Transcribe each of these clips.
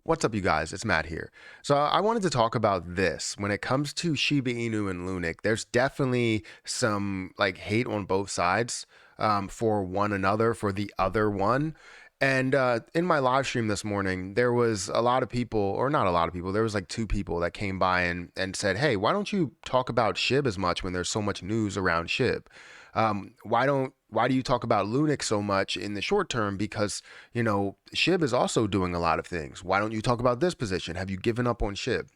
What's up, you guys? It's Matt here. So I wanted to talk about this. When it comes to Shiba Inu and LUNC, there's definitely some like hate on both sides for one another, for the other one. And in my live stream this morning, there was a lot of people, or not a lot of people, there was like two people that came by and said, hey, why don't you talk about SHIB as much when there's so much news around SHIB? Why do you talk about LUNC so much in the short term? Because, SHIB is also doing a lot of things. Why don't you talk about this position? Have you given up on SHIB?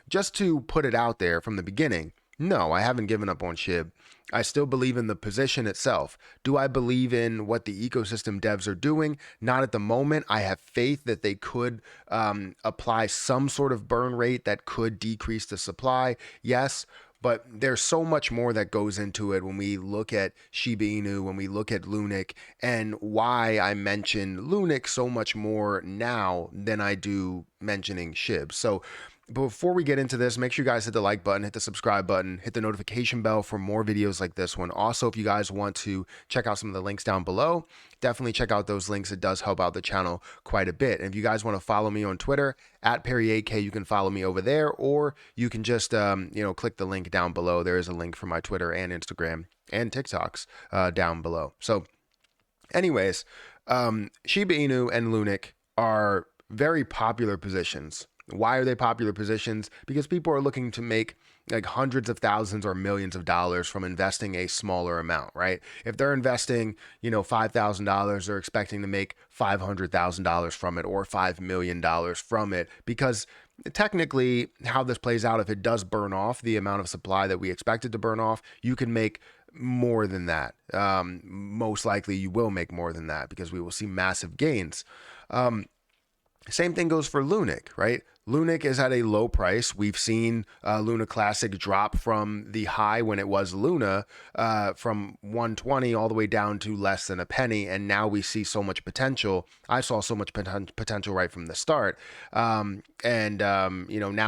Just to put it out there from the beginning, no, I haven't given up on SHIB. I still believe in the position itself. Do I believe in what the ecosystem devs are doing? Not at the moment. I have faith that they could apply some sort of burn rate that could decrease the supply. Yes. But there's so much more that goes into it when we look at Shiba Inu, when we look at LUNC, and why I mention LUNC so much more now than I do mentioning SHIB. So before we get into this, make sure you guys hit the like button, hit the subscribe button, hit the notification bell for more videos like this one. Also, if you guys want to check out some of the links down below, definitely check out those links. It does help out the channel quite a bit. And if you guys want to follow me on Twitter, at Perry8K, you can follow me over there, or you can just, click the link down below. There is a link for my Twitter and Instagram and TikToks down below. So anyways, Shiba Inu and LUNC are very popular positions. Why are they popular positions? Because people are looking to make like hundreds of thousands or millions of dollars from investing a smaller amount, right? If they're investing, $5,000, they're expecting to make $500,000 from it or $5 million from it, because technically how this plays out, if it does burn off the amount of supply that we expected to burn off, you can make more than that. Most likely you will make more than that because we will see massive gains. Same thing goes for LUNC, right? LUNC is at a low price. We've seen Luna Classic drop from the high when it was Luna from 120 all the way down to less than a penny. And now we see so much potential. I saw so much potential right from the start. Now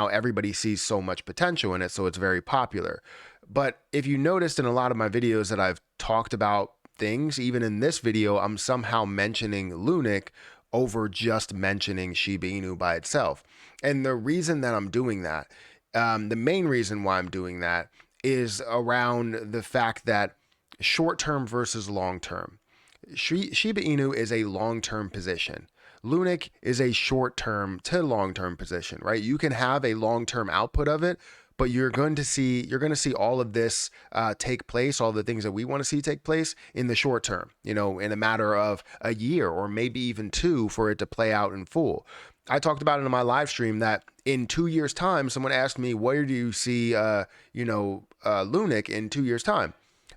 everybody sees so much potential in it. So it's very popular. But if you noticed in a lot of my videos that I've talked about things, even in this video, I'm somehow mentioning LUNC over just mentioning Shiba Inu by itself. And the reason that I'm doing that, the main reason why I'm doing that is around the fact that short-term versus long-term. Shiba Inu is a long-term position. LUNC is a short-term to long-term position, right? You can have a long-term output of it, but you're going to see all of this take place, all the things that we want to see take place in the short term, in a matter of a year or maybe even two for it to play out in full. I talked about it in my live stream that in 2 years' time, someone asked me, where do you see, LUNC in 2 years' time?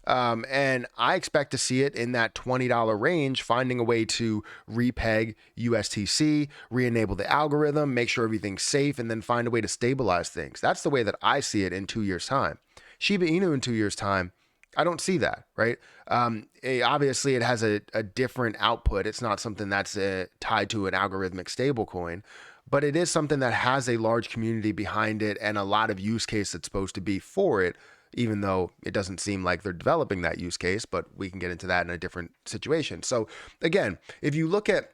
And I expect to see it in that $20 range, finding a way to repeg USTC, re-enable the algorithm, make sure everything's safe, and then find a way to stabilize things. That's the way that I see it in 2 years' time. Shiba Inu in 2 years' time, I don't see that, right? Obviously, it has a different output. It's not something that's tied to an algorithmic stablecoin, but it is something that has a large community behind it and a lot of use case that's supposed to be for it, even though it doesn't seem like they're developing that use case, but we can get into that in a different situation. So again, if you look at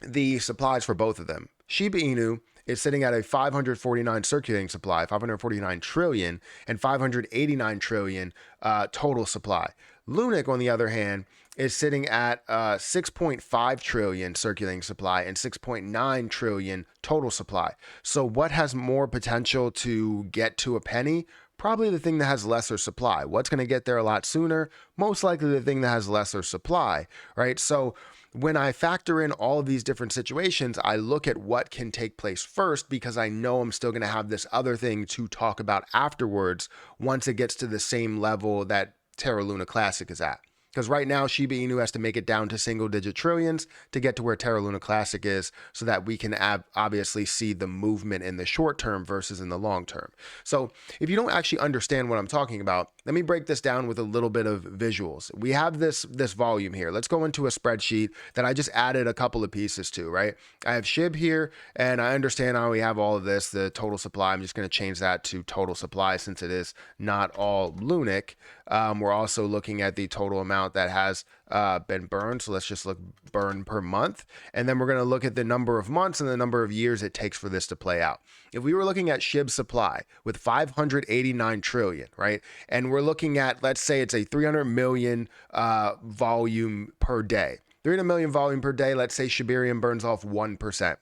the supplies for both of them, Shiba Inu is sitting at a 549 circulating supply, 549 trillion, and 589 trillion total supply. LUNC, on the other hand, is sitting at 6.5 trillion circulating supply and 6.9 trillion total supply. So what has more potential to get to a penny? Probably the thing that has lesser supply. What's going to get there a lot sooner? Most likely the thing that has lesser supply, right? So when I factor in all of these different situations, I look at what can take place first, because I know I'm still going to have this other thing to talk about afterwards once it gets to the same level that Terra Luna Classic is at. Because right now, Shiba Inu has to make it down to single-digit trillions to get to where Terra Luna Classic is, so that we can obviously see the movement in the short term versus in the long term. So if you don't actually understand what I'm talking about, let me break this down with a little bit of visuals. We have this volume here. Let's go into a spreadsheet that I just added a couple of pieces to, right? I have SHIB here, and I understand how we have all of this, the total supply. I'm just going to change that to total supply since it is not all LUNC. We're also looking at the total amount amount that has been burned. So let's just look burn per month. And then we're going to look at the number of months and the number of years it takes for this to play out. If we were looking at SHIB supply with 589 trillion, right? And we're looking at, let's say it's a 300 million volume per day. 300 million volume per day. Let's say Shibarium burns off 1%.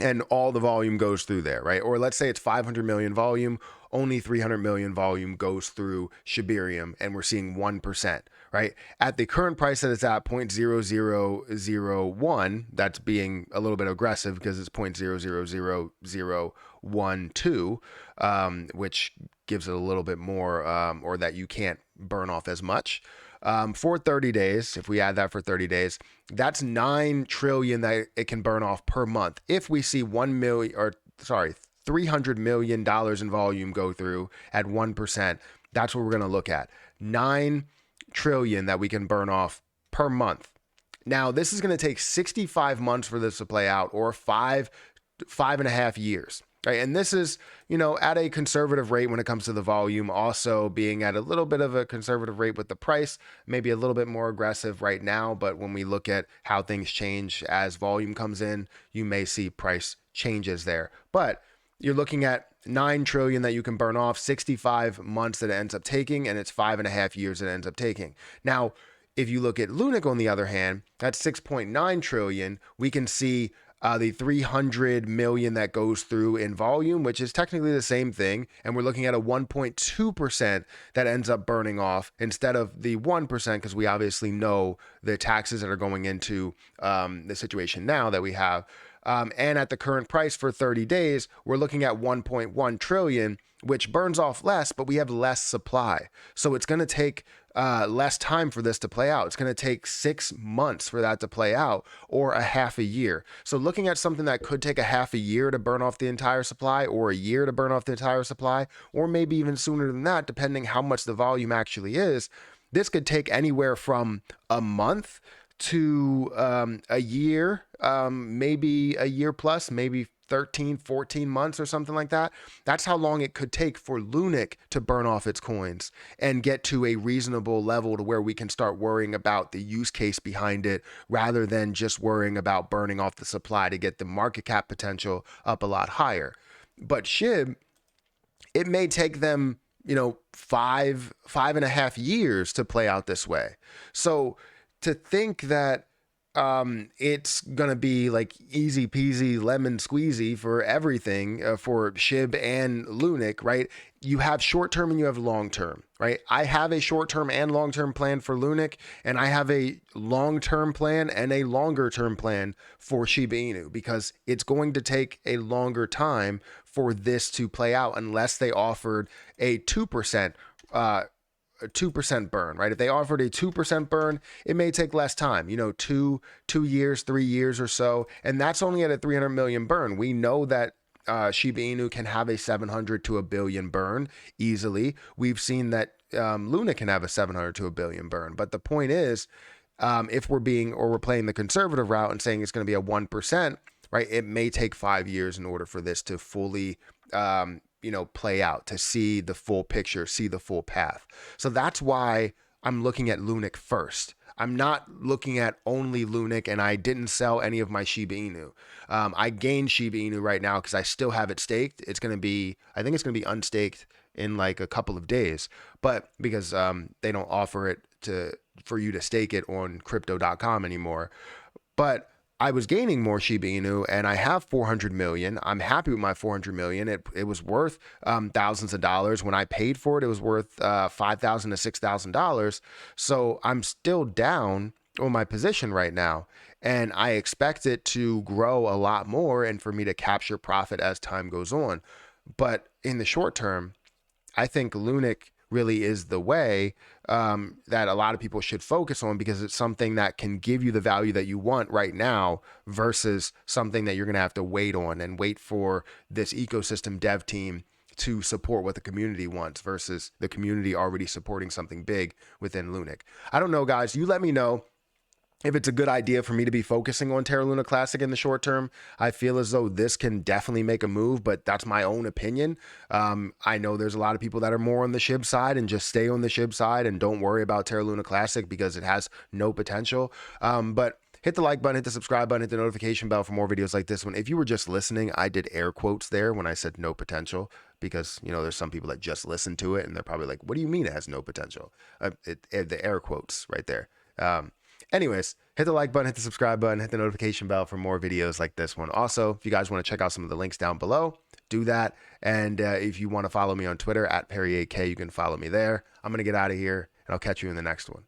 And all the volume goes through there, right? Or let's say it's 500 million volume, only 300 million volume goes through Shibarium, and we're seeing 1%, right? At the current price that it's at 0.0001, that's being a little bit aggressive because it's 0.000012, which gives it a little bit more, or that you can't burn off as much. For 30 days, if we add that for 30 days, that's 9 trillion that it can burn off per month. If we see $300 million in volume go through at 1%, that's what we're going to look at. 9 trillion that we can burn off per month. Now, this is going to take 65 months for this to play out, or 5.5 years. Right. And this is, at a conservative rate when it comes to the volume, also being at a little bit of a conservative rate with the price, maybe a little bit more aggressive right now. But when we look at how things change as volume comes in, you may see price changes there. But you're looking at 9 trillion that you can burn off, 65 months that it ends up taking, and it's 5.5 years that it ends up taking. Now, if you look at LUNC, on the other hand, that's 6.9 trillion. We can see the 300 million that goes through in volume, which is technically the same thing. And we're looking at a 1.2% that ends up burning off instead of the 1%, because we obviously know the taxes that are going into the situation now that we have. And at the current price for 30 days, we're looking at 1.1 trillion, which burns off less, but we have less supply. So it's going to take less time for this to play out. It's going to take 6 months for that to play out, or a half a year. So looking at something that could take a half a year to burn off the entire supply, or a year to burn off the entire supply, or maybe even sooner than that, depending how much the volume actually is, this could take anywhere from a month to a year, maybe a year plus, maybe 13, 14 months or something like that. That's how long it could take for LUNC to burn off its coins and get to a reasonable level to where we can start worrying about the use case behind it, rather than just worrying about burning off the supply to get the market cap potential up a lot higher. But SHIB, it may take them, 5.5 years to play out this way. So to think that it's gonna be like easy peasy lemon squeezy for everything for SHIB and LUNC, right? You have short term and you have long term, right? I have a short term and long term plan for LUNC, and I have a long term plan and a longer term plan for Shiba Inu, because it's going to take a longer time for this to play out unless they offered a 2% a 2% burn, right? If they offered a 2% burn, it may take less time, 2 years, 3 years or so. And that's only at a 300 million burn. We know that Shiba Inu can have a 700 to a billion burn easily. We've seen that LUNC can have a 700 to a billion burn. But the point is, if we're playing the conservative route and saying it's going to be a 1%, right? It may take 5 years in order for this to fully play out, to see the full picture, see the full path. So that's why I'm looking at LUNC first. I'm not looking at only LUNC, and I didn't sell any of my Shiba Inu. I gained Shiba Inu right now because I still have it staked. I think it's going to be unstaked in like a couple of days, but because they don't offer it for you to stake it on crypto.com anymore. But I was gaining more Shiba Inu, and I have 400 million. I'm happy with my 400 million. It was worth thousands of dollars. When I paid for it, it was worth $5,000 to $6,000. So I'm still down on my position right now, and I expect it to grow a lot more and for me to capture profit as time goes on. But in the short term, I think LUNC really is the way that a lot of people should focus on, because it's something that can give you the value that you want right now versus something that you're going to have to wait on and wait for this ecosystem dev team to support what the community wants versus the community already supporting something big within LUNC. I don't know, guys. You let me know if it's a good idea for me to be focusing on Terra Luna Classic in the short term. I feel as though this can definitely make a move, but that's my own opinion. I know there's a lot of people that are more on the SHIB side and just stay on the SHIB side and don't worry about Terra Luna Classic because it has no potential. But hit the like button, hit the subscribe button, hit the notification bell for more videos like this one. If you were just listening, I did air quotes there when I said no potential because, you know, there's some people that just listen to it and they're probably like, what do you mean it has no potential? The air quotes right there. Anyways, hit the like button, hit the subscribe button, hit the notification bell for more videos like this one. Also, if you guys want to check out some of the links down below, do that. And if you want to follow me on Twitter at PerryAK, you can follow me there. I'm going to get out of here and I'll catch you in the next one.